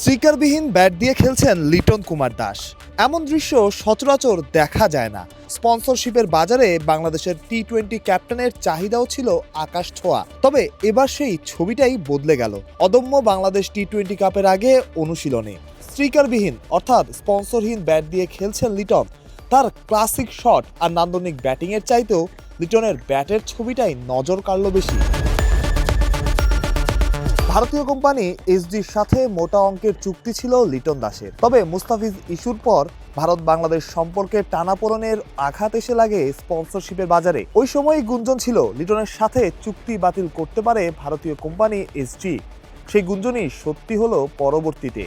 স্টিকারবিহীন bat দিয়ে খেলছেন লিটন কুমার দাস। এমন দৃশ্য সচরাচর দেখা যায় না। স্পন্সরশিপের বাজারে বাংলাদেশের টি-20 ক্যাপ্টেনের চাহিদাও ছিল আকাশ ছোঁয়া। তবে এবার সেই ছবিটাই বদলে গেল। অদম্য বাংলাদেশ টি-20 কাপের আগে অনুশীলনে স্টিকারবিহীন অর্থাৎ স্পন্সরহীন ব্যাট দিয়ে খেলছেন লিটন। তার ক্লাসিক শট আর নান্দনিক ব্যাটিংয়ের চাইতেও লিটনের ব্যাটের ছবিটাই নজর কাড়ল বেশি। ভারতীয় কোম্পানি এসডির সাথে মোটা অঙ্কের চুক্তি ছিল লিটন দাসের। তবে মুস্তাফিজ ইস্যুর পর ভারত বাংলাদেশ সম্পর্কে টানাপোড়েনের আঘাত এসে লাগে স্পন্সরশিপের বাজারে। ওই সময়ই গুঞ্জন ছিল লিটনের সাথে চুক্তি বাতিল করতে পারে ভারতীয় কোম্পানি এসডি। সেই গুঞ্জনই সত্যি হলো পরবর্তীতে।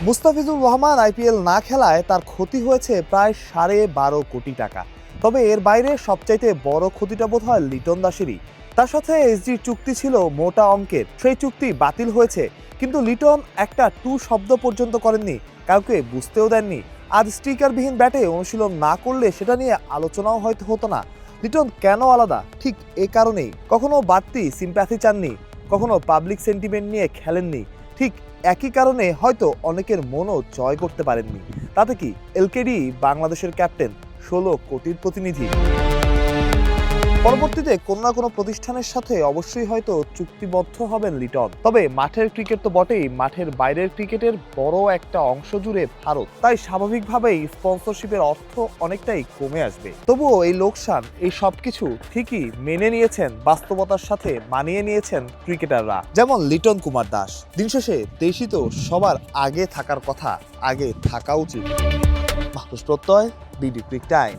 মুস্তাফিজুর রহমান আইপিএল না খেলায় তার ক্ষতি হয়েছে প্রায় 12.5 কোটি টাকা। তবে এর বাইরে সবচাইতে বড় ক্ষতিটা বোধ হয় লিটন দাসেরই। তার সাথে এসডির চুক্তি ছিল মোটা অঙ্কের, সেই চুক্তি বাতিল হয়েছে, কিন্তু লিটন একটা টু শব্দ পর্যন্ত করেননি, কাউকে বুঝতেও দেননি। আজ স্টিকারবিহীন ব্যাটে অনুশীলন না করলে সেটা নিয়ে আলোচনাও হয়তো হতো না। লিটন কেন আলাদা? ঠিক এ কারণেই। কখনো বাড়তি সিম্প্যাথি চাননি, কখনো পাবলিক সেন্টিমেন্ট নিয়ে খেলেননি। ঠিক একই কারণে হয়তো অনেকের মনও জয় করতে পারেননি। তাতে কি, এলকেডি বাংলাদেশের ক্যাপ্টেন, 16 কোটির প্রতিনিধি। পরবর্তীতে কোনো না কোনো প্রতিষ্ঠানের সাথে অবশ্যই হয়তো চুক্তিবদ্ধ হবেন লিটন। তবে মাঠের ক্রিকেট তো বটেই, মাঠের বাইরের ক্রিকেটের বড় একটা অংশ জুড়ে ভারত, তাই স্বাভাবিকভাবেই স্পন্সরশিপের অর্থ অনেকটাই কমে আসবে। তবুও এই লোকসান, এই সবকিছু ঠিকই মেনে নিয়েছেন, বাস্তবতার সাথে মানিয়ে নিয়েছেন ক্রিকেটাররা, যেমন লিটন কুমার দাস। দিন শেষে দেশই তো সবার আগে থাকার কথা, আগে থাকা উচিত। মাহফুজ প্রত্যয়, বিডি ক্রিক টাইম।